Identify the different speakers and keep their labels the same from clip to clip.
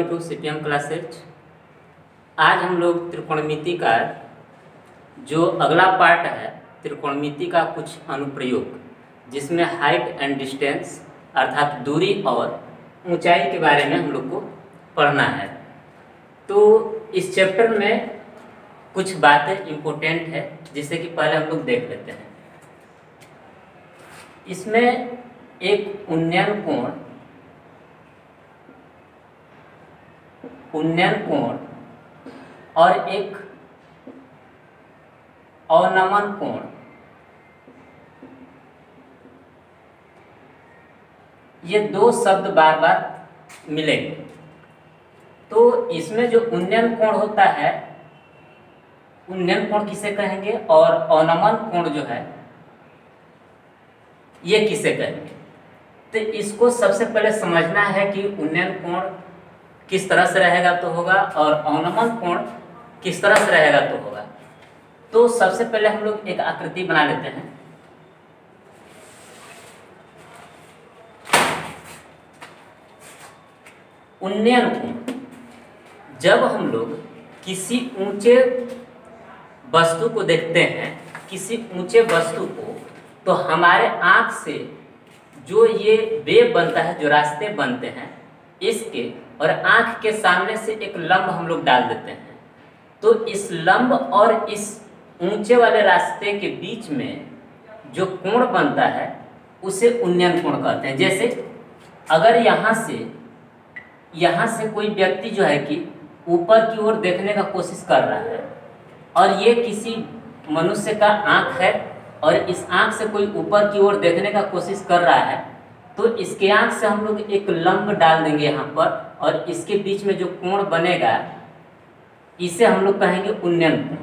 Speaker 1: Welcome to CPM classes. आज हम लोग त्रिकोणमिति का जो अगला पार्ट है त्रिकोणमिति का कुछ अनुप्रयोग जिसमें हाइट एंड डिस्टेंस अर्थात दूरी और ऊंचाई के बारे में हम लोग को पढ़ना है। तो इस चैप्टर में कुछ बातें इम्पोर्टेंट है जिसे कि पहले हम लोग देख लेते हैं। इसमें एक उन्नयन कोण और एक अवनमन कोण, ये दो शब्द बार बार मिलेंगे। तो इसमें जो उन्नयन कोण होता है, उन्नयन कोण किसे कहेंगे और अवनमन कोण जो है ये किसे कहेंगे। तो इसको सबसे पहले समझना है कि उन्नयन कोण किस तरह से रहेगा तो होगा और अवनमन कोण किस तरह से रहेगा तो होगा। तो सबसे पहले हम लोग एक आकृति बना लेते हैं। उन्नयन कोण, जब हम लोग किसी ऊंचे वस्तु को देखते हैं, किसी ऊंचे वस्तु को, तो हमारे आँख से जो ये वेव बनता है, जो रास्ते बनते हैं इसके, और आँख के सामने से एक लंब हम लोग डाल देते हैं। तो इस लंब और इस ऊंचे वाले रास्ते के बीच में जो कोण बनता है उसे उन्नयन कोण कहते हैं। जैसे अगर यहाँ से कोई व्यक्ति जो है कि ऊपर की ओर देखने का कोशिश कर रहा है और ये किसी मनुष्य का आँख है और इस आँख से कोई ऊपर की ओर देखने का कोशिश कर रहा है, तो इसके आँख से हम लोग एक लंब डाल देंगे यहाँ पर, और इसके बीच में जो कोण बनेगा इसे हम लोग कहेंगे उन्नयन कोण।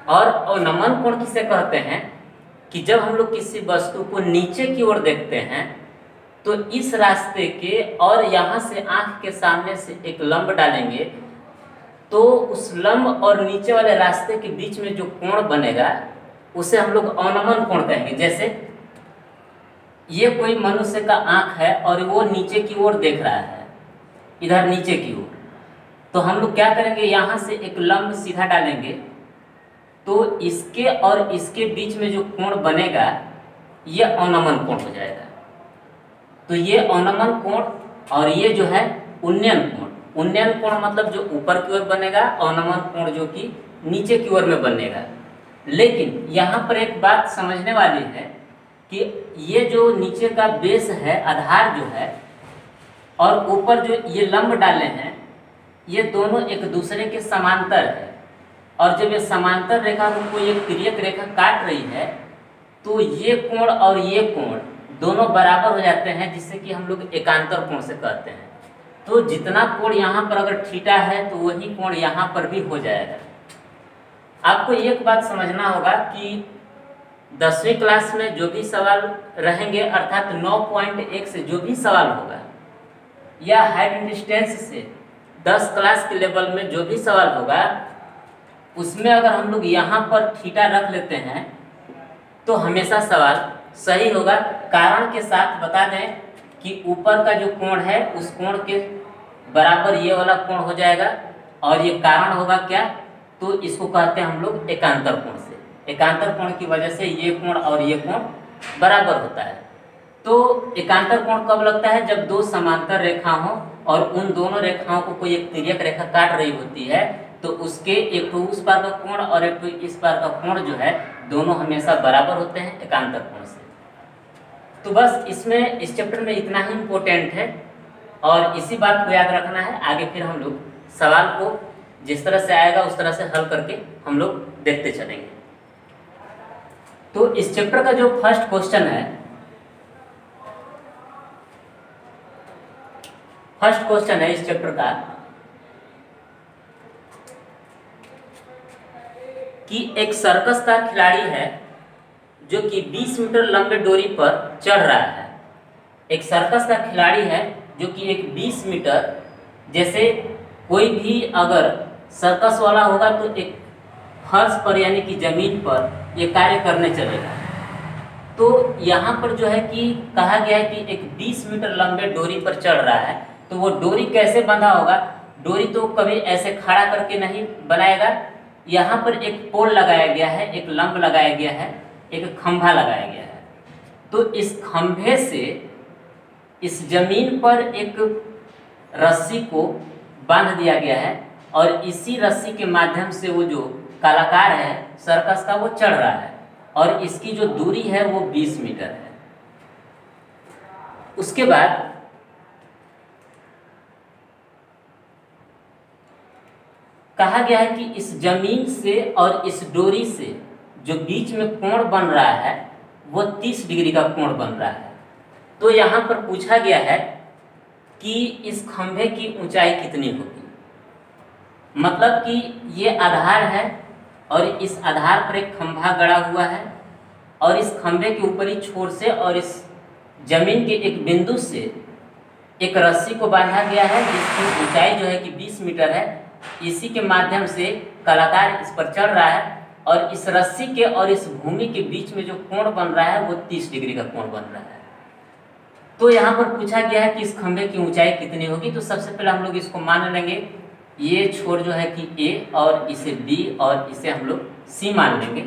Speaker 1: और अवनमन कोण किसे कहते हैं कि जब हम लोग किसी वस्तु को नीचे की ओर देखते हैं तो इस रास्ते के और यहाँ से आँख के सामने से एक लंब डालेंगे, तो उस लंब और नीचे वाले रास्ते के बीच में जो कोण बनेगा उसे हम लोग अवनमन कोण कहेंगे। जैसे ये कोई मनुष्य का आँख है और वो नीचे की ओर देख रहा है, इधर नीचे की ओर, तो हम लोग क्या करेंगे, यहाँ से एक लंब सीधा डालेंगे, तो इसके और इसके बीच में जो कोण बनेगा ये अवनमन कोण हो जाएगा। तो ये अवनमन कोण और ये जो है उन्नयन कोण। उन्नयन कोण मतलब जो ऊपर की ओर बनेगा, अवनमन कोण जो कि नीचे की ओर में बनेगा। लेकिन यहाँ पर एक बात समझने वाली है कि ये जो नीचे का बेस है, आधार जो है, और ऊपर जो ये लंब डाले हैं, ये दोनों एक दूसरे के समांतर है। और जब ये समांतर रेखा को कोई एक तिर्यक रेखा काट रही है तो ये कोण और ये कोण दोनों बराबर हो जाते हैं, जिससे कि हम लोग एकांतर कोण से कहते हैं। तो जितना कोण यहाँ पर अगर थीटा है तो वही कोण यहाँ पर भी हो जाएगा। आपको एक बात समझना होगा कि 10वीं क्लास में जो भी सवाल रहेंगे, अर्थात 9.1 से जो भी सवाल होगा, या हाइट एंड डिस्टेंस से 10 क्लास के लेवल में जो भी सवाल होगा, उसमें अगर हम लोग यहाँ पर थीटा रख लेते हैं तो हमेशा सवाल सही होगा। कारण के साथ बता दें कि ऊपर का जो कोण है उस कोण के बराबर ये वाला कोण हो जाएगा, और ये कारण होगा क्या, तो इसको कहते हैं हम लोग एकांतर कोण से। एकांतर कोण की वजह से ये कोण और ये कोण बराबर होता है। तो एकांतर कोण कब लगता है, जब दो समांतर रेखा हो और उन दोनों रेखाओं को कोई एक तिर्यक रेखा काट रही होती है, तो उसके एक तो उस पार का कोण और एक तो इस पार का कोण जो है दोनों हमेशा बराबर होते हैं एकांतर कोण से। तो बस इसमें इस चैप्टर में इतना ही इम्पोर्टेंट है और इसी बात को याद रखना है। आगे फिर हम लोग सवाल को जिस तरह से आएगा उस तरह से हल करके हम लोग देखते चलेंगे। तो इस चैप्टर का जो फर्स्ट क्वेश्चन है, इस चैप्टर का कि एक सर्कस का खिलाड़ी है जो कि 20 मीटर लंबे डोरी पर चढ़ रहा है। एक सर्कस का खिलाड़ी है जो कि एक 20 मीटर, जैसे कोई भी अगर सर्कस वाला होगा तो एक फर्श पर यानी कि जमीन पर ये कार्य करने चलेगा। तो यहाँ पर जो है कि कहा गया है कि एक 20 मीटर लंबे डोरी पर चढ़ रहा है, तो वो डोरी कैसे बंधा होगा? डोरी तो कभी ऐसे खड़ा करके नहीं बनाएगा। यहाँ पर एक पोल लगाया गया है, एक लंब लगाया गया है, एक खंभा लगाया गया है। तो इस खंभे से इस जमीन पर एक रस्सी को बांध दिया गया है और इसी रस्सी के माध्यम से वो जो कलाकार है सर्कस का वो चढ़ रहा है और इसकी जो दूरी है वो 20 मीटर है। उसके बाद कहा गया है कि इस जमीन से और इस डोरी से जो बीच में कोण बन रहा है वो 30 डिग्री का कोण बन रहा है। तो यहाँ पर पूछा गया है कि इस खंभे की ऊंचाई कितनी होगी। मतलब कि ये आधार है और इस आधार पर एक खंभा गड़ा हुआ है और इस खंभे के ऊपरी छोर से और इस जमीन के एक बिंदु से एक रस्सी को बांधा गया है जिसकी ऊंचाई जो है कि 20 मीटर है। इसी के माध्यम से कलाकार इस पर चढ़ रहा है और इस रस्सी के और इस भूमि के बीच में जो कोण बन रहा है वो 30 डिग्री का कोण बन रहा है। तो यहाँ पर पूछा गया है कि इस खंभे की ऊंचाई कितनी होगी। तो सबसे पहले हम लोग इसको मान लेंगे, ये छोर जो है कि A और इसे B और इसे हम लोग C मान लेंगे।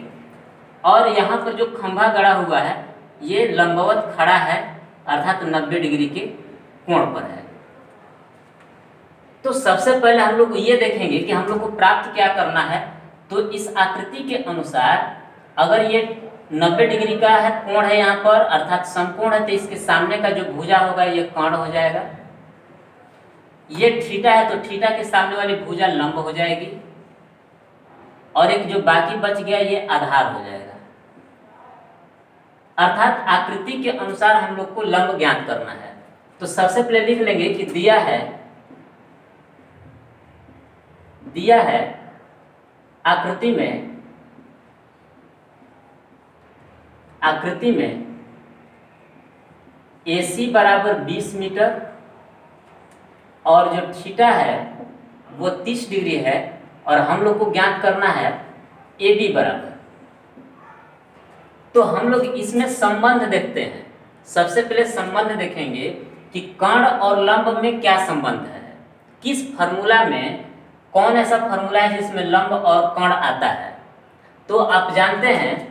Speaker 1: और यहाँ पर जो खंभा गड़ा हुआ है ये लंबवत खड़ा है अर्थात 90 डिग्री के कोण पर है। तो सबसे पहले हम लोग ये देखेंगे कि हम लोग को प्राप्त क्या करना है। तो इस आकृति के अनुसार अगर ये 90 डिग्री का है कोण है यहाँ पर अर्थात समकोण है तो इसके सामने का जो भुजा होगा ये कर्ण हो जाएगा। ये थीटा है तो थीटा के सामने वाली भुजा लंब हो जाएगी और एक जो बाकी बच गया ये आधार हो जाएगा। अर्थात आकृति के अनुसार हम लोग को लंब ज्ञात करना है। तो सबसे पहले लिख लेंगे कि दिया है आकृति में AC बराबर 20 मीटर और जो थीटा है वो 30 डिग्री है और हम लोग को ज्ञात करना है AB बराबर। तो हम लोग इसमें संबंध देखते हैं। सबसे पहले संबंध देखेंगे कि कर्ण और लंब में क्या संबंध है, किस फार्मूला में कौन ऐसा फार्मूला है जिसमें लंब और कर्ण आता है। तो आप जानते हैं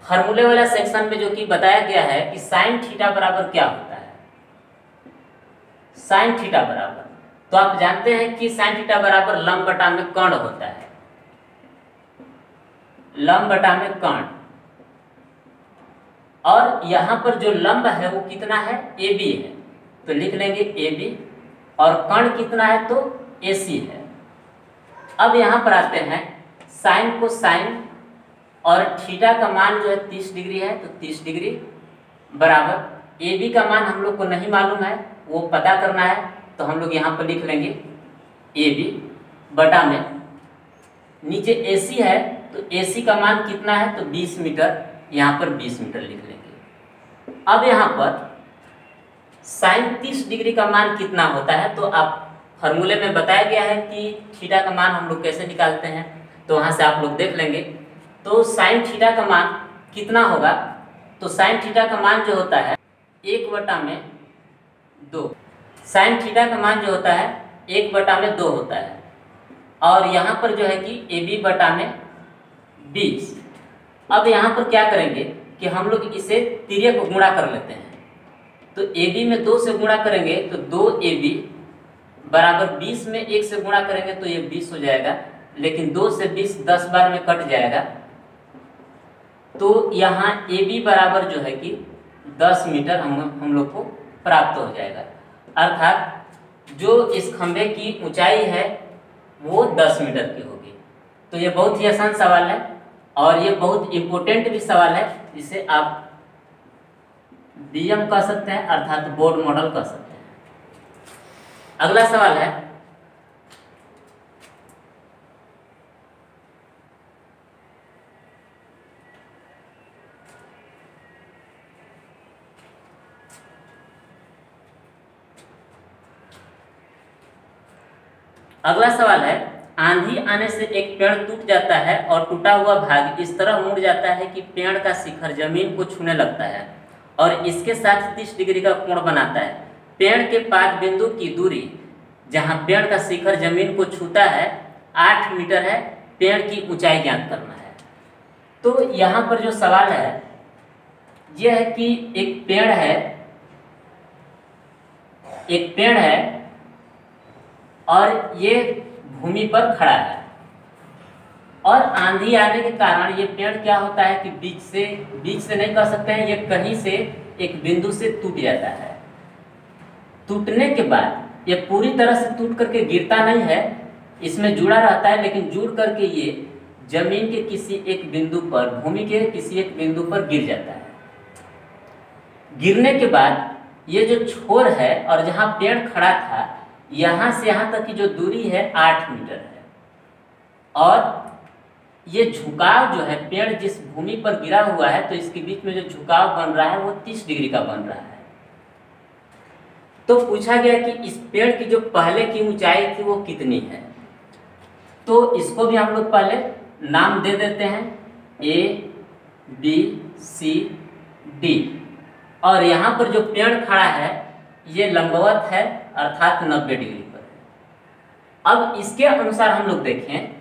Speaker 1: फार्मूले वाला सेक्शन में जो कि बताया गया है कि साइन थीटा बराबर क्या होता है, साइन थीटा बराबर। तो आप जानते हैं कि साइन थीटा बराबर लंब बटा में कर्ण होता है, लंब बटा में कर्ण। और यहाँ पर जो लंब है वो कितना है, AB है तो लिख लेंगे AB और कर्ण कितना है तो AC है। अब यहाँ पर आते हैं साइन को साइन और थीटा का मान जो है 30 डिग्री है तो 30 डिग्री बराबर AB का मान हम लोग को नहीं मालूम है वो पता करना है। तो हम लोग यहाँ पर लिख लेंगे AB बटा में नीचे AC है तो AC का मान कितना है तो 20 मीटर, यहाँ पर 20 मीटर लिख लेंगे। अब यहाँ पर साइन 30 डिग्री का मान कितना होता है तो आप फार्मूले में बताया गया है कि थीटा का मान हम लोग कैसे निकालते हैं तो वहाँ से आप लोग देख लेंगे। तो साइन थीटा का मान कितना होगा तो साइन थीटा का मान जो होता है 1/2। साइन थीटा का मान जो होता है 1/2 होता है और यहाँ पर जो है कि AB बटा में 20। अब यहाँ पर क्या करेंगे कि हम लोग इसे तिर्यक गुणा कर लेते हैं। तो AB में 2 से गुणा करेंगे तो 2AB बराबर 20 में 1 से गुणा करेंगे तो ये 20 हो जाएगा, लेकिन 2 से 20 10 बार में कट जाएगा। तो यहाँ AB बराबर जो है कि 10 मीटर हम लोग को प्राप्त हो जाएगा। अर्थात जो इस खंभे की ऊंचाई है वो 10 मीटर की होगी। तो ये बहुत ही आसान सवाल है और ये बहुत इम्पोर्टेंट भी सवाल है, जिसे आप DM कह सकते हैं अर्थात बोर्ड मॉडल कह सकते हैं। अगला सवाल है आंधी आने से एक पेड़ टूट जाता है और टूटा हुआ भाग इस तरह मुड़ जाता है कि पेड़ का शिखर जमीन को छूने लगता है और इसके साथ 30 डिग्री का कोण बनाता है। पेड़ के पाद बिंदु की दूरी जहाँ पेड़ का शिखर जमीन को छूता है 8 मीटर है, पेड़ की ऊंचाई ज्ञात करना है। तो यहाँ पर जो सवाल है यह है कि एक पेड़ है और ये भूमि पर खड़ा है और आंधी आने के कारण ये पेड़ क्या होता है कि बीच से नहीं कह सकते हैं, ये कहीं से एक बिंदु से टूट जाता है। टूटने के बाद ये पूरी तरह से टूट करके गिरता नहीं है, इसमें जुड़ा रहता है, लेकिन जुड़ करके ये जमीन के किसी एक बिंदु पर, भूमि के किसी एक बिंदु पर गिर जाता है। गिरने के बाद ये जो छोर है और जहाँ पेड़ खड़ा था यहाँ से यहाँ तक की जो दूरी है 8 मीटर है और ये झुकाव जो है, पेड़ जिस भूमि पर गिरा हुआ है तो इसके बीच में जो झुकाव बन रहा है वो 30 डिग्री का बन रहा है। तो पूछा गया कि इस पेड़ की जो पहले की ऊंचाई थी वो कितनी है। तो इसको भी हम लोग पहले नाम दे देते हैं A, B, C, D और यहाँ पर जो पेड़ खड़ा है ये लंबवत है अर्थात 90 डिग्री पर है। अब इसके अनुसार हम लोग देखें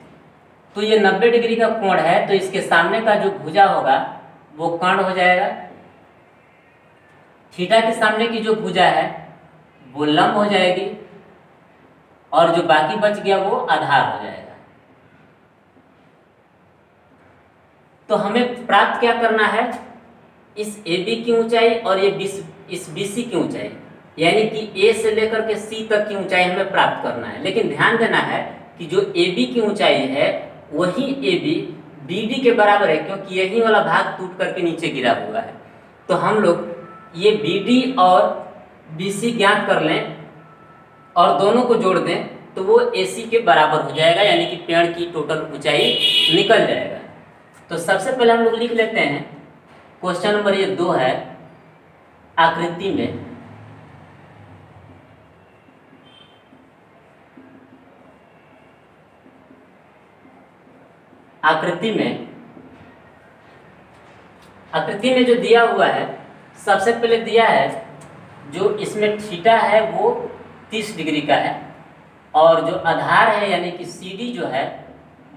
Speaker 1: तो ये 90 डिग्री का कोण है, तो इसके सामने का जो भुजा होगा वो कर्ण हो जाएगा, थीटा के सामने की जो भुजा है वो लंब हो जाएगी और जो बाकी बच गया वो आधार हो जाएगा। तो हमें प्राप्त क्या करना है, इस AB की ऊंचाई और ये इस BC की ऊंचाई, यानी कि A से लेकर के C तक की ऊंचाई हमें प्राप्त करना है। लेकिन ध्यान देना है कि जो AB की ऊंचाई है वही AB BD के बराबर है, क्योंकि यही वाला भाग टूट करके नीचे गिरा हुआ है। तो हम लोग ये BD और BC ज्ञात कर लें और दोनों को जोड़ दें तो वो AC के बराबर हो जाएगा, यानी कि पेड़ की टोटल ऊंचाई निकल जाएगा। तो सबसे पहले हम लोग लिख लेते हैं क्वेश्चन नंबर ये 2 है। आकृति में जो दिया हुआ है, सबसे पहले दिया है जो इसमें थीटा है वो 30 डिग्री का है और जो आधार है यानी कि CD जो है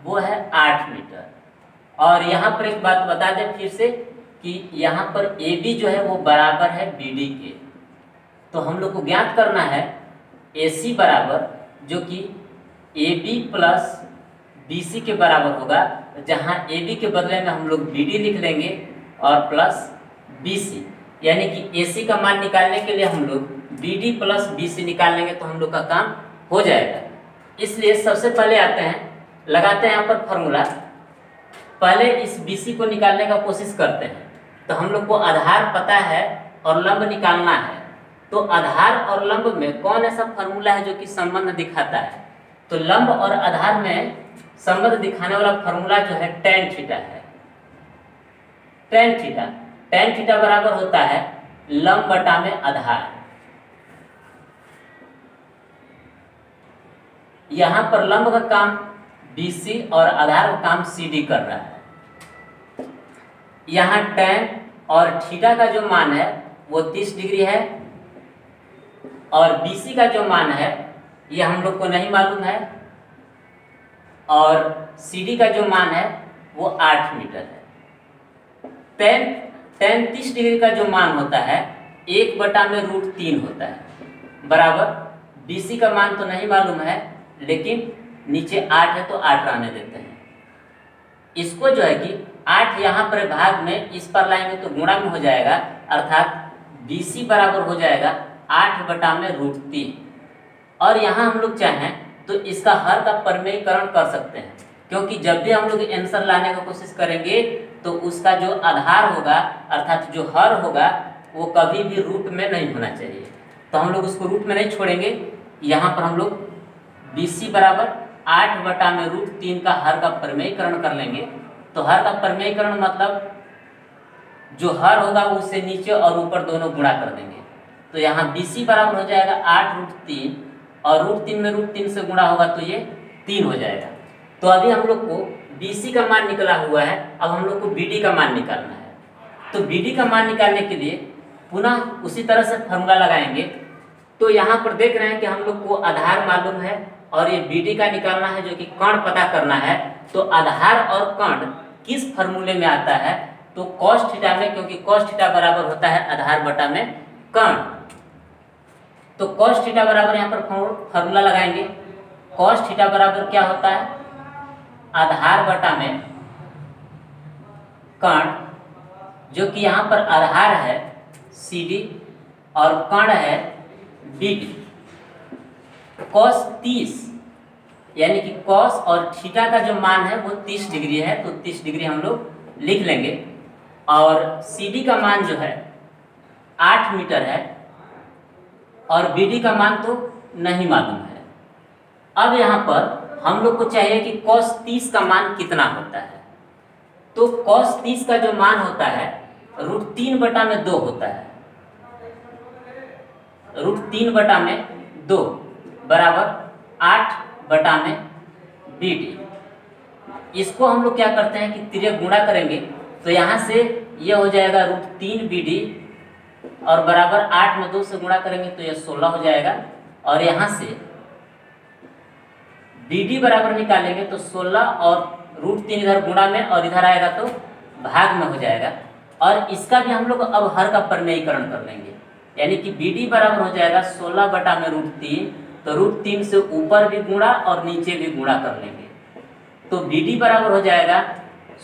Speaker 1: वो है 8 मीटर। और यहाँ पर एक बात बता दें फिर से कि यहाँ पर AB जो है वो बराबर है BD के। तो हम लोग को ज्ञात करना है AC बराबर, जो कि AB प्लस BC के बराबर होगा, जहाँ AB के बदले में हम लोग BD लिख लेंगे और प्लस BC, यानी कि AC का मान निकालने के लिए हम लोग BD प्लस BC निकाल लेंगे तो हम लोग का काम हो जाएगा। इसलिए सबसे पहले आते हैं, लगाते हैं यहाँ पर फॉर्मूला। पहले इस BC को निकालने का कोशिश करते हैं। तो हम लोग को आधार पता है और लंब निकालना है। तो आधार और लंब में कौन ऐसा फॉर्मूला है जो कि संबंध दिखाता है? तो लंब और आधार में संबंध दिखाने वाला फॉर्मूला जो है tan थीटा है। tan थीटा बराबर होता है लंब बटा में आधार। यहाँ पर लंब का काम BC और आधार का काम CD कर रहा है। यहाँ tan और थीटा का जो मान है वो 30 डिग्री है और BC का जो मान है ये हम लोग को नहीं मालूम है और CD का जो मान है वो 8 मीटर है। tan 30 डिग्री का जो मान होता है 1/√3 होता है, बराबर BC का मान तो नहीं मालूम है लेकिन नीचे 8 है तो 8 रहने देते हैं। इसको जो है कि 8 यहाँ पर भाग में इस पर लाएंगे तो गुणा में हो जाएगा, अर्थात BC बराबर हो जाएगा 8/√3। और यहाँ हम लोग चाहें तो इसका हर का परिमेयीकरण कर सकते हैं, क्योंकि जब भी हम लोग आंसर लाने की कोशिश करेंगे तो उसका जो आधार होगा अर्थात जो हर होगा वो कभी भी रूट में नहीं होना चाहिए। तो हम लोग उसको रूट में नहीं छोड़ेंगे। यहाँ पर हम लोग BC बराबर 8/√3 का हर का परिमेयीकरण कर लेंगे। तो हर का परिमेयीकरण मतलब जो हर होगा उससे नीचे और ऊपर दोनों गुणा कर देंगे। तो यहाँ BC बराबर हो जाएगा 8√3 और √3 में √3 से गुणा होगा तो ये 3 हो जाएगा। तो अभी हम लोग को BC का मान निकला हुआ है, अब हम लोग को BD का मान निकालना है। तो BD का मान निकालने के लिए पुनः उसी तरह से फॉर्मूला लगाएंगे। तो यहाँ पर देख रहे हैं कि हम लोग को आधार मालूम है और ये BD का निकालना है जो कि कर्ण पता करना है। तो आधार और कर्ण किस फॉर्मूले में आता है? तो cos थीटा में, क्योंकि cos थीटा बराबर होता है आधार बटा में कर्ण। तो cos थीटा बराबर यहाँ पर फॉर्मूला लगाएंगे। cos थीटा बराबर क्या होता है? आधार बटा में कर्ण, जो कि यहाँ पर आधार है CD और कर्ण है BD। cos 30 यानी कि cos और थीटा का जो मान है वो 30 डिग्री है, तो 30 डिग्री हम लोग लिख लेंगे। और CD का मान जो है 8 मीटर है और BD का मान तो नहीं मालूम है। अब यहाँ पर हम लोग को चाहिए कि cos 30 का मान कितना होता है। तो cos 30 का जो मान होता है √3 बटा में 2 होता है। √3 बटा में 2 बराबर 8 बटा में BD। इसको हम लोग क्या करते हैं कि तिर्यक गुणा करेंगे, तो यहाँ से ये हो जाएगा √3 BD और बराबर 8 में 2 से गुणा करेंगे तो ये 16 हो जाएगा। और यहाँ से BD बराबर निकालेंगे तो 16 और √3 इधर गुणा में और इधर आएगा तो भाग में हो जाएगा। और इसका भी हम लोग अब हर का प्रमेयीकरण कर लेंगे, यानी कि BD बराबर हो जाएगा 16 बटा में √3, तो √3 से ऊपर भी गुणा और नीचे भी गुणा कर लेंगे। तो BD बराबर हो जाएगा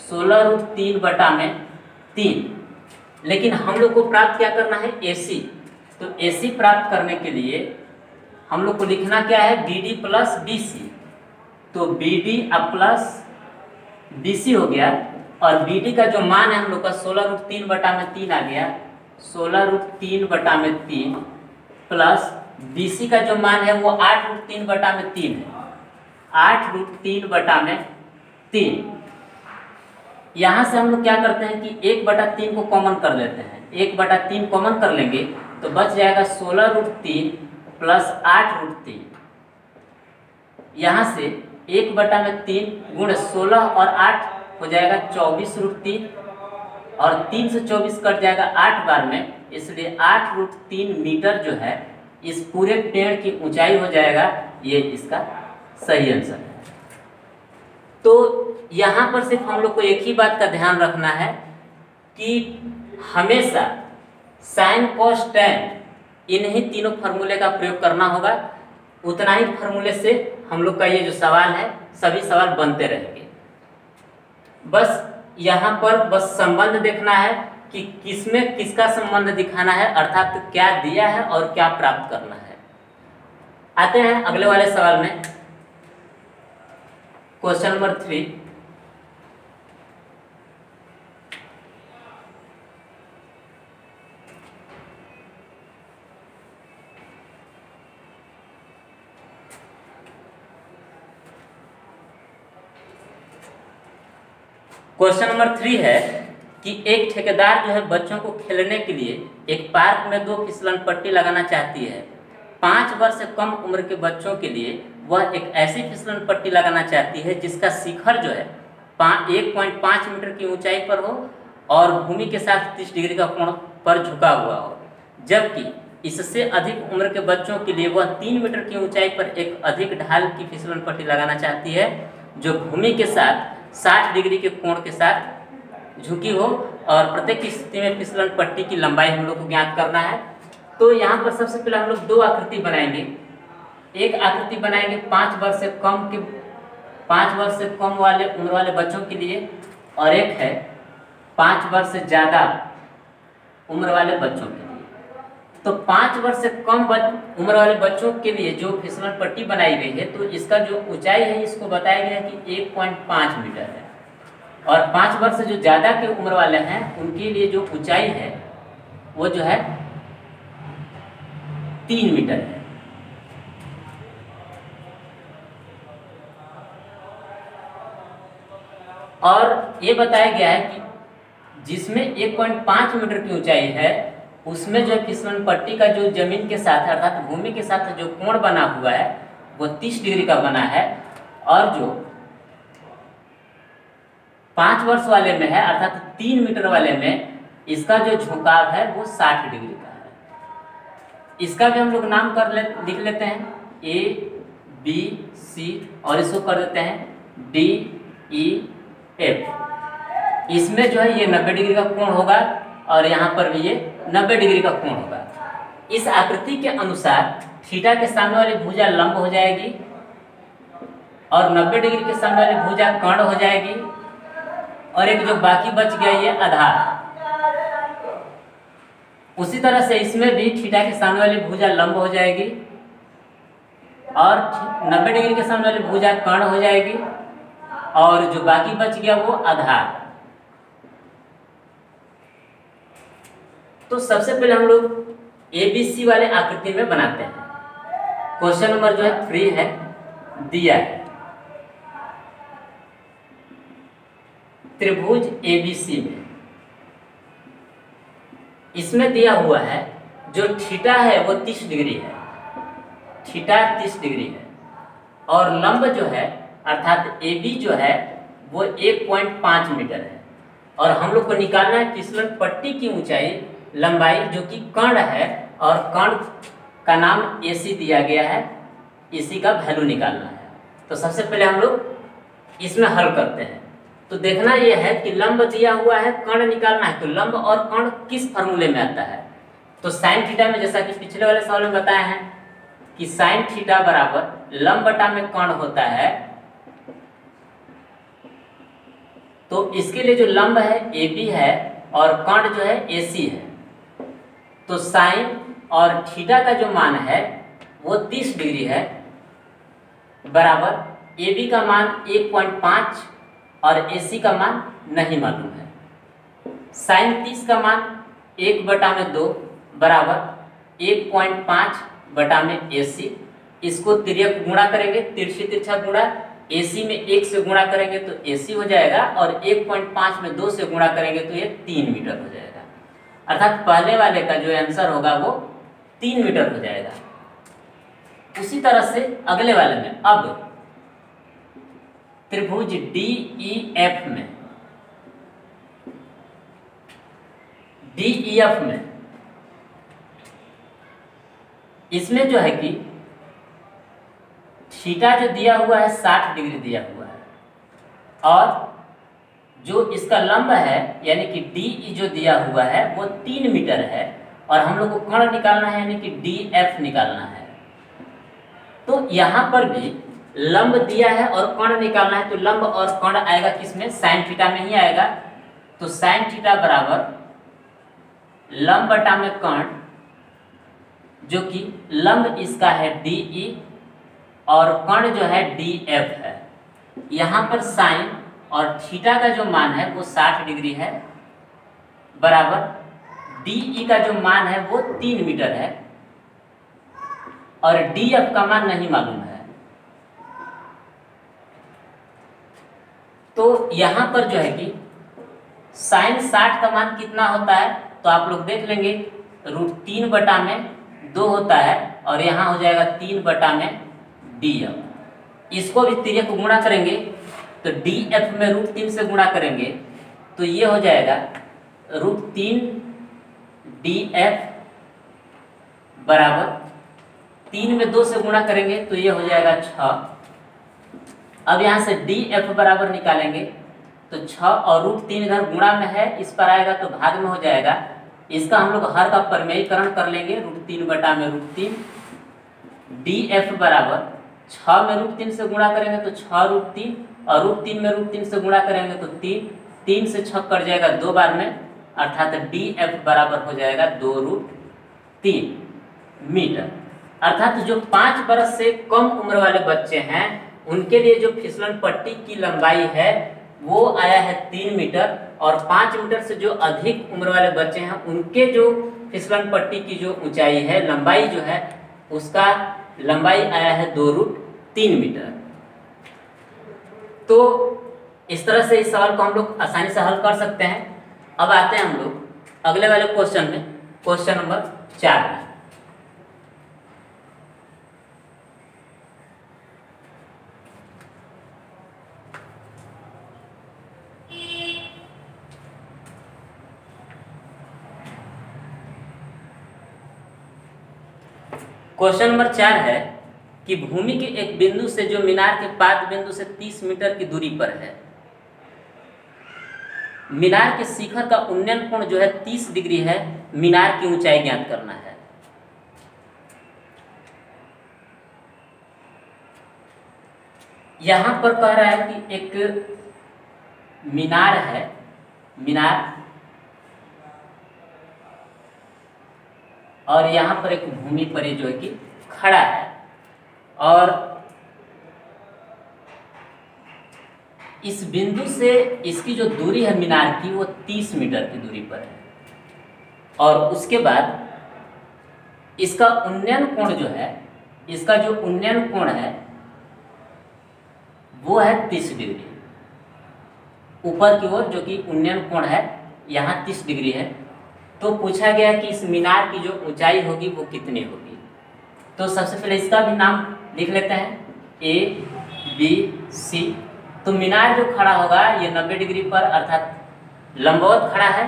Speaker 1: 16 √3 बटा में 3। लेकिन हम लोग को प्राप्त क्या करना है? AC। तो AC प्राप्त करने के लिए हम लोग को लिखना क्या है? BD plus BC। तो BD अब प्लस BC हो गया और BD का जो मान है हम लोग का 16 √3 बटा में 3 आ गया। 16 √3 बटा में 3 प्लस BC का जो मान है वो 8 √3 बटा में 3 है। 8 √3 बटा में 3। यहाँ से हम लोग क्या करते हैं कि 1/3 को कॉमन कर लेते हैं। 1/3 कॉमन कर लेंगे तो बच जाएगा 16 √3 प्लस 8 √3। यहाँ से 1/3 गुण 16 और 8 हो जाएगा 24 √3 और 3 से 24 कट जाएगा 8 बार में, इसलिए 8 √3 मीटर जो है इस पूरे पेड़ की ऊंचाई हो जाएगा। ये इसका सही आंसर है। तो यहाँ पर सिर्फ हम लोग को एक ही बात का ध्यान रखना है कि हमेशा साइन कॉस टैन इन्हीं तीनों फार्मूले का प्रयोग करना होगा। उतना ही फार्मूले से हम लोग का ये जो सवाल है सभी सवाल बनते रहेंगे। बस यहाँ पर बस संबंध देखना है कि किसमें किसका संबंध दिखाना है, अर्थात क्या दिया है और क्या प्राप्त करना है। आते हैं अगले वाले सवाल में। Question number 3। क्वेश्चन नंबर 3 है कि एक ठेकेदार जो है बच्चों को खेलने के लिए एक पार्क में 2 फिसलन पट्टी लगाना चाहती है। 5 वर्ष से कम उम्र के बच्चों के लिए वह एक ऐसी फिसलन पट्टी लगाना चाहती है जिसका शिखर जो है 1.5 मीटर की ऊंचाई पर हो और भूमि के साथ 30 डिग्री का कोण पर झुका हुआ हो, जबकि इससे अधिक उम्र के बच्चों के लिए वह 3 मीटर की ऊंचाई पर एक अधिक ढाल की फिसलन पट्टी लगाना चाहती है जो भूमि के साथ 60 डिग्री के कोण के साथ झुकी हो और प्रत्येक स्थिति में फिसलन पट्टी की लंबाई हम लोग को ज्ञात करना है। तो यहाँ पर सबसे पहले हम लोग 2 आकृति बनाएंगे। एक आकृति बनाएंगे 5 वर्ष से कम वाले उम्र वाले बच्चों के लिए और एक है 5 वर्ष से ज़्यादा उम्र वाले बच्चों के लिए। तो 5 वर्ष से कम उम्र वाले बच्चों के लिए जो फिसलन पट्टी बनाई गई है तो इसका जो ऊंचाई है इसको बताया गया है कि 1.5 मीटर है और 5 वर्ष से जो ज़्यादा के उम्र वाले हैं उनके लिए जो ऊंचाई है वो जो है 3 मीटर है। और ये बताया गया है कि जिसमें 1.5 मीटर की ऊंचाई है उसमें जो फिसलन पट्टी का जो जमीन के साथ अर्थात भूमि के साथ जो कोण बना हुआ है वो 30 डिग्री का बना है और जो 5 वर्ष वाले में है अर्थात 3 मीटर वाले में इसका जो झुकाव है वो 60 डिग्री का है। इसका भी हम लोग नाम लिख लेते हैं ए बी सी और इसको कर देते हैं डी ई एफ। इसमें जो है ये 90 डिग्री का कोण होगा और यहाँ पर भी ये 90 डिग्री का कोण होगा। इस आकृति के अनुसार थीटा के सामने वाली भुजा लंब हो जाएगी और 90 डिग्री के सामने वाली भुजा कर्ण हो जाएगी और एक जो बाकी बच गया ये आधार। उसी तरह से इसमें भी थीटा के सामने वाली भुजा लंब हो जाएगी और 90 डिग्री के सामने वाली भुजा कर्ण हो जाएगी और जो बाकी बच गया वो आधार। तो सबसे पहले हम लोग ABC वाले आकृति में बनाते हैं। क्वेश्चन नंबर जो है 3 है, दिया है त्रिभुज ABC में। इसमें दिया हुआ है जो थीटा है वो 30 डिग्री है, थीटा 30 डिग्री है और लंब जो है अर्थात AB जो है वो 1.5 मीटर है और हम लोग को निकालना है फिसलन पट्टी की ऊंचाई लंबाई जो कि कर्ण है और कर्ण का नाम AC दिया गया है, इसी का वैल्यू निकालना है। तो सबसे पहले हम लोग इसमें हल करते हैं। तो देखना यह है कि लंब दिया हुआ है, कर्ण निकालना है, तो लंब और कर्ण किस फॉर्मूले में आता है। तो साइन थीटा में जैसा कि पिछले वाले सवाल में बताया है कि साइन थीटा बराबर लंब बटा में कर्ण होता है। तो इसके लिए जो लंब है AB है और कर्ण जो है AC है। तो साइन और थीटा का जो मान है वो 30 डिग्री है बराबर AB का मान 1.5 और AC का मान नहीं मालूम है। साइन 30 का मान 1/2 बराबर 1.5 बटा में AC। इसको तिर्यक गुणा करेंगे, तिरछी तिरछा गुणा, AC में 1 से गुणा करेंगे तो AC हो जाएगा और 1.5 में 2 से गुणा करेंगे तो ये 3 मीटर हो जाएगा। अर्थात पहले वाले का जो आंसर होगा वो 3 मीटर हो जाएगा। उसी तरह से अगले वाले में अब त्रिभुज DEF में, DEF में इसमें जो है कि थीटा जो दिया हुआ है 60 डिग्री दिया हुआ है और जो इसका लंब है यानी कि DE जो दिया हुआ है वो 3 मीटर है और हम लोग को कर्ण निकालना है यानी कि DF निकालना है। तो यहाँ पर भी लंब दिया है और कर्ण निकालना है, तो लंब और कर्ण आएगा किसमें, साइन थीटा में ही आएगा। तो साइन थीटा बराबर लंब बटा में कर्ण जो कि लंब इसका है DE और कर्ण जो है DF है। यहाँ पर साइन और थीटा का जो मान है वो 60 डिग्री है बराबर DE का जो मान है वो 3 मीटर है और DF का मान नहीं मालूम है। तो यहाँ पर जो है कि साइन 60 का मान कितना होता है तो आप लोग देख लेंगे, √3/2 होता है और यहाँ हो जाएगा 3/में DF। इसको भी तिर्यक गुणा करेंगे तो DF में √3 से गुणा करेंगे तो ये हो जाएगा √3 DF बराबर 3 में 2 से गुणा करेंगे तो ये हो जाएगा 6। अब यहाँ से DF बराबर निकालेंगे तो 6 और √3 इधर गुणा में है, इस पर आएगा तो भाग में हो जाएगा। इसका हम लोग हर का परमेयीकरण कर लेंगे, √3/√3 DF बराबर 6 में √3 से गुणा करेंगे तो 6√3 और √3 में √3 से गुणा करेंगे तो 3 से 6 कट जाएगा 2 बार में, अर्थात DF बराबर हो जाएगा 2√3 मीटर। अर्थात जो 5 वर्ष से कम उम्र वाले बच्चे हैं उनके लिए जो फिसलन पट्टी की लंबाई है वो आया है 3 मीटर और 5 मीटर से जो अधिक उम्र वाले बच्चे हैं उनके जो फिसलन पट्टी की जो ऊंचाई है, लंबाई जो है उसका लंबाई आया है 2√3 मीटर। तो इस तरह से इस सवाल को हम लोग आसानी से हल कर सकते हैं। अब आते हैं हम लोग अगले वाले क्वेश्चन में, क्वेश्चन नंबर 4 में। क्वेश्चन नंबर 4 है कि भूमि के एक बिंदु से जो मीनार के पाद बिंदु से 30 मीटर की दूरी पर है, मीनार के शिखर का उन्नयन कोण जो है 30 डिग्री है, मीनार की ऊंचाई ज्ञात करना है। यहां पर कह रहा है कि एक मीनार है, मीनार, और यहां पर एक भूमि पर जो है कि खड़ा है, और इस बिंदु से इसकी जो दूरी है मीनार की वो 30 मीटर की दूरी पर है, और उसके बाद इसका उन्नयन कोण जो है, इसका जो उन्नयन कोण है वो है 30 डिग्री ऊपर की ओर, जो कि उन्नयन कोण है यहाँ 30 डिग्री है। तो पूछा गया कि इस मीनार की जो ऊंचाई होगी वो कितनी होगी। तो सबसे पहले इसका भी नाम लिख लेते हैं, ए बी सी। तो मीनार जो खड़ा होगा ये 90 डिग्री पर अर्थात लंबवत खड़ा है।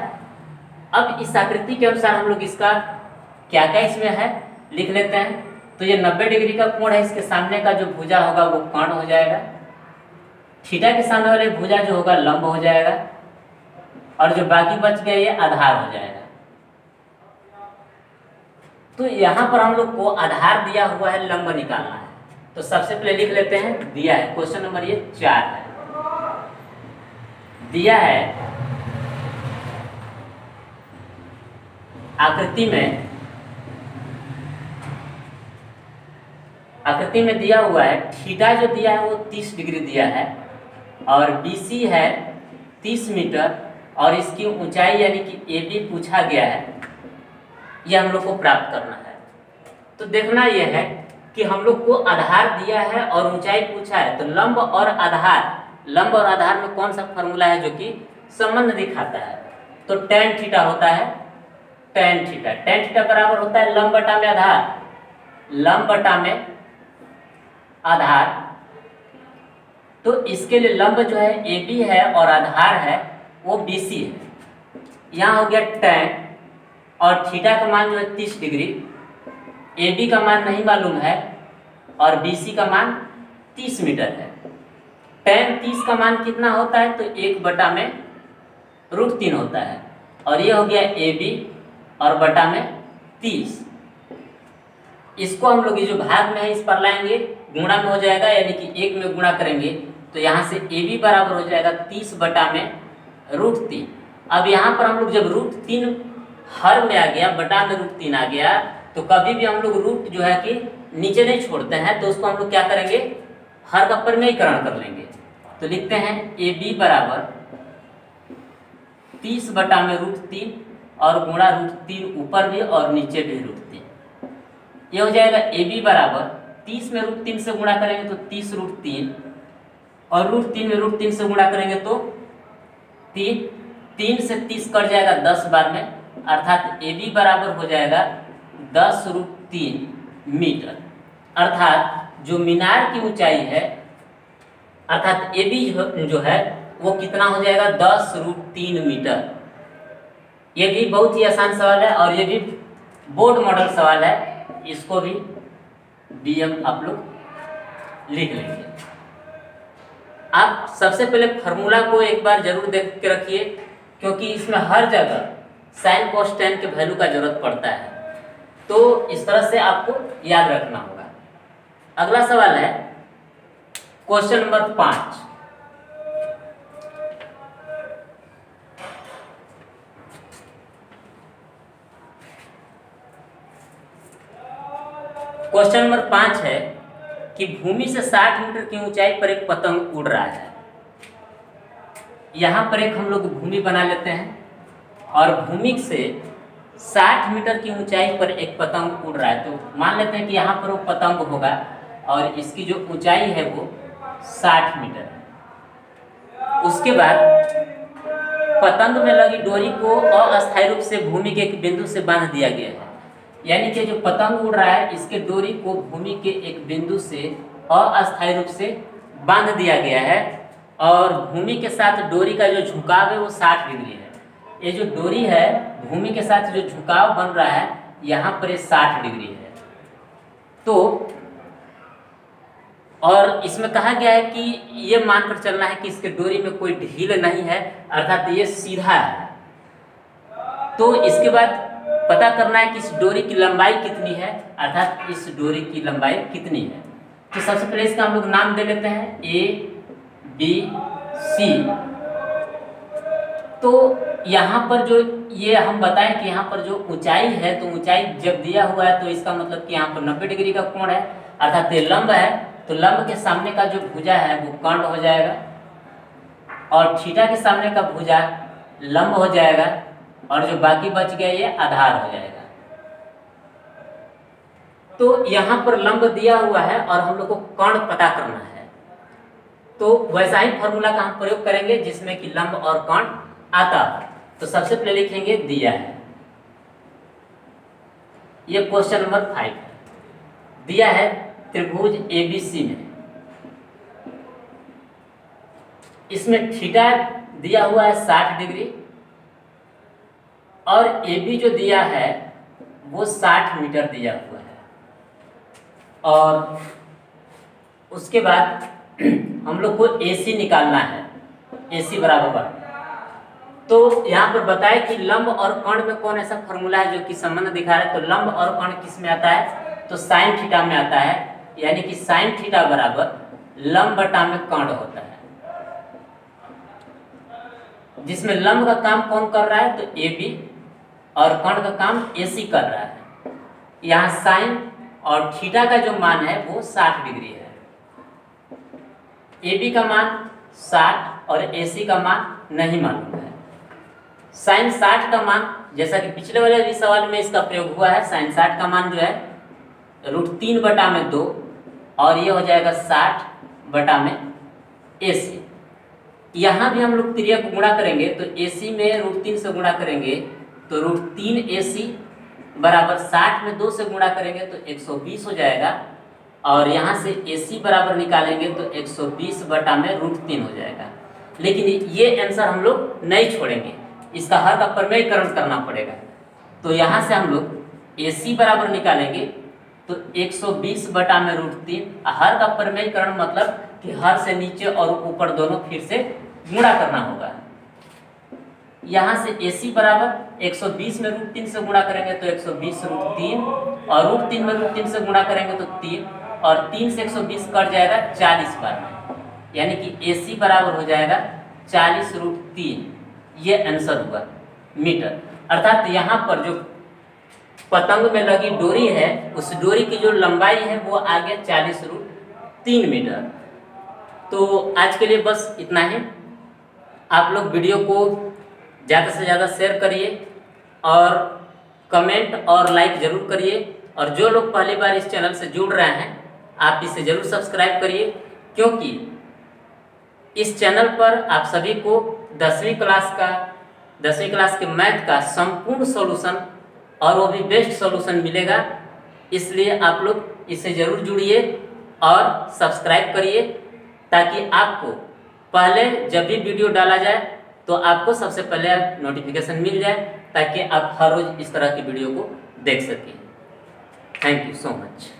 Speaker 1: अब इस आकृति के अनुसार हम लोग इसका क्या क्या इसमें है लिख लेते हैं। तो ये 90 डिग्री का कोण है, इसके सामने का जो भुजा होगा वो कर्ण हो जाएगा, थीटा के सामने वाले भुजा जो होगा लंब हो जाएगा, और जो बाकी बच गया ये आधार हो जाएगा। तो यहाँ पर हम लोग को आधार दिया हुआ है, लंब निकालना है। तो सबसे पहले लिख लेते हैं, दिया है क्वेश्चन नंबर ये 4 है, दिया है आकृति में दिया हुआ है, थीटा जो दिया है वो 30 डिग्री दिया है, और BC है 30 मीटर, और इसकी ऊंचाई यानी कि AB पूछा गया है, यह हम लोग को प्राप्त करना है। तो देखना यह है कि हम लोग को आधार दिया है और ऊंचाई पूछा है, तो लंब और आधार में कौन सा फॉर्मूला है जो कि संबंध दिखाता है। तो tan थीटा होता है, tan थीटा बराबर होता है लंब बटा में आधार, लंब बटा में आधार। तो इसके लिए लंब जो है AB है और आधार है वो BC है। यहाँ हो गया tan, और थीटा का मान जो है 30 डिग्री, AB का मान नहीं मालूम है, और BC का मान 30 मीटर है। tan 30 का मान कितना होता है, तो 1 बटा में √3 होता है, और ये हो गया AB और बटा में 30। इसको हम लोग ये जो भाग में है इस पर लाएंगे, गुणा में हो जाएगा, यानी कि 1 में गुणा करेंगे तो यहाँ से AB बराबर हो जाएगा 30 बटा में √3। अब यहाँ पर हम लोग जब √3 हर में आ गया, बटा में √3 आ गया, तो कभी भी हम लोग रूट जो है कि नीचे नहीं छोड़ते हैं, तो उसको हम लोग क्या करेंगे, हर का परिमेयकरण कर लेंगे। तो लिखते हैं AB बराबर 30 बटा में √3 और गुणा √3 ऊपर भी और नीचे भी √3। ये हो जाएगा AB बराबर 30 में √3 से गुणा करेंगे तो 30 √3, और √3 में √3 से गुणा करेंगे तो 3 से 30 कट जाएगा 10 बार में, अर्थात AB बराबर हो जाएगा 10 √3 मीटर। अर्थात जो मीनार की ऊंचाई है, अर्थात AB जो है वो कितना हो जाएगा, 10 √3 मीटर। ये भी बहुत ही आसान सवाल है, और ये भी बोर्ड मॉडल सवाल है, इसको भी BM आप लोग लिख लेंगे। आप सबसे पहले फार्मूला को एक बार जरूर देख के रखिए, क्योंकि इसमें हर जगह साइन कोस tan के वैल्यू का जरूरत पड़ता है, तो इस तरह से आपको याद रखना होगा। अगला सवाल है क्वेश्चन नंबर 5। क्वेश्चन नंबर 5 है कि भूमि से 60 मीटर की ऊंचाई पर एक पतंग उड़ रहा है। यहाँ पर एक हम लोग भूमि बना लेते हैं, और भूमि से 60 मीटर की ऊंचाई पर एक पतंग उड़ रहा है। तो मान लेते हैं कि यहाँ पर वो पतंग होगा, और इसकी जो ऊंचाई है वो 60 मीटर है। उसके बाद पतंग में लगी डोरी को अस्थायी रूप से भूमि के एक बिंदु से बांध दिया गया है। यानी कि जो पतंग उड़ रहा है इसके डोरी को भूमि के एक बिंदु से अस्थायी रूप से बांध दिया गया है, और भूमि के साथ डोरी का जो झुकाव है वो 60 डिग्री है। ये जो डोरी है भूमि के साथ जो झुकाव बन रहा है यहाँ पर ये 60 डिग्री है। तो और इसमें कहा गया है कि ये मानकर चलना है कि इसके डोरी में कोई ढील नहीं है, अर्थात ये सीधा है। तो इसके बाद पता करना है कि इस डोरी की लंबाई कितनी है, अर्थात इस डोरी की लंबाई कितनी है। तो सबसे पहले इसका हम लोग नाम दे लेते हैं ABC। तो यहाँ पर जो ये हम बताएं कि यहाँ पर जो ऊंचाई है, तो ऊंचाई जब दिया हुआ है तो इसका मतलब कि यहाँ पर 90 डिग्री का कोण है, अर्थात ये लंब है। तो लंब के सामने का जो भुजा है वो कर्ण हो जाएगा, और थीटा के सामने का भुजा लंब हो जाएगा, और जो बाकी बच गया ये आधार हो जाएगा। तो यहाँ पर लंब दिया हुआ है और हम लोग को कर्ण पता करना है, तो वैसा ही फॉर्मूला का हम प्रयोग करेंगे जिसमें कि लंब और कर्ण आता है। तो सबसे पहले लिखेंगे दिया है, ये क्वेश्चन नंबर 5 है। दिया है त्रिभुज ABC में, इसमें थीटा दिया हुआ है 60 डिग्री, और AB जो दिया है वो 60 मीटर दिया हुआ है। और उसके बाद हम लोग को AC निकालना है, AC बराबर। तो यहाँ पर बताए कि लंब और कर्ण में कौन ऐसा फॉर्मूला है जो कि संबंध दिखा रहा है। तो लंब और कर्ण किस में आता है, तो साइन थीटा में आता है, यानी कि साइन थीटा बराबर लंब बटा में कर्ण होता है, जिसमें लंब का काम कौन कर रहा है, तो AB, और कर्ण का काम AC कर रहा है। यहाँ साइन और थीटा का जो मान है वो 60 डिग्री है। AB का मान 60 और AC का मान नहीं मालूम है। साइन 60 का मान, जैसा कि पिछले वाले भी सवाल में इसका प्रयोग हुआ है, साइन 60 का मान जो है √3/2, और ये हो जाएगा 60/में AC। यहाँ भी हम लोग त्रिया को गुणा करेंगे, तो AC में √3 से गुणा करेंगे तो √3AC बराबर 60 में 2 से गुणा करेंगे तो 120 हो जाएगा, और यहाँ से AC बराबर निकालेंगे तो 120/में √3 हो जाएगा। लेकिन ये आंसर हम लोग नहीं छोड़ेंगे, इसका हर का प्रमेयकरण करना पड़ेगा। तो यहाँ से हम लोग AC बराबर निकालेंगे तो 120/में √3, हर का प्रमेयकरण मतलब कि हर से नीचे और ऊपर दोनों फिर से गुणा करना होगा। यहाँ से AC बराबर 120 में √3 से गुणा करेंगे तो 120 √3, और √3 में √3 से गुणा करेंगे तो 3, और 3 से 120 कट जाएगा 40 बार में, यानी कि AC बराबर हो जाएगा 40 √3। ये आंसर हुआ मीटर। अर्थात यहाँ पर जो पतंग में लगी डोरी है, उस डोरी की जो लंबाई है वो आ गया 40 √3 मीटर। तो आज के लिए बस इतना ही। आप लोग वीडियो को ज़्यादा से ज़्यादा शेयर करिए और कमेंट और लाइक ज़रूर करिए, और जो लोग पहली बार इस चैनल से जुड़ रहे हैं आप इसे ज़रूर सब्सक्राइब करिए, क्योंकि इस चैनल पर आप सभी को 10वीं क्लास के मैथ का संपूर्ण सॉल्यूशन, और वो भी बेस्ट सॉल्यूशन मिलेगा। इसलिए आप लोग इससे ज़रूर जुड़िए और सब्सक्राइब करिए, ताकि आपको पहले जब भी वीडियो डाला जाए तो आपको सबसे पहले नोटिफिकेशन मिल जाए, ताकि आप हर रोज़ इस तरह की वीडियो को देख सकें। Thank you so much.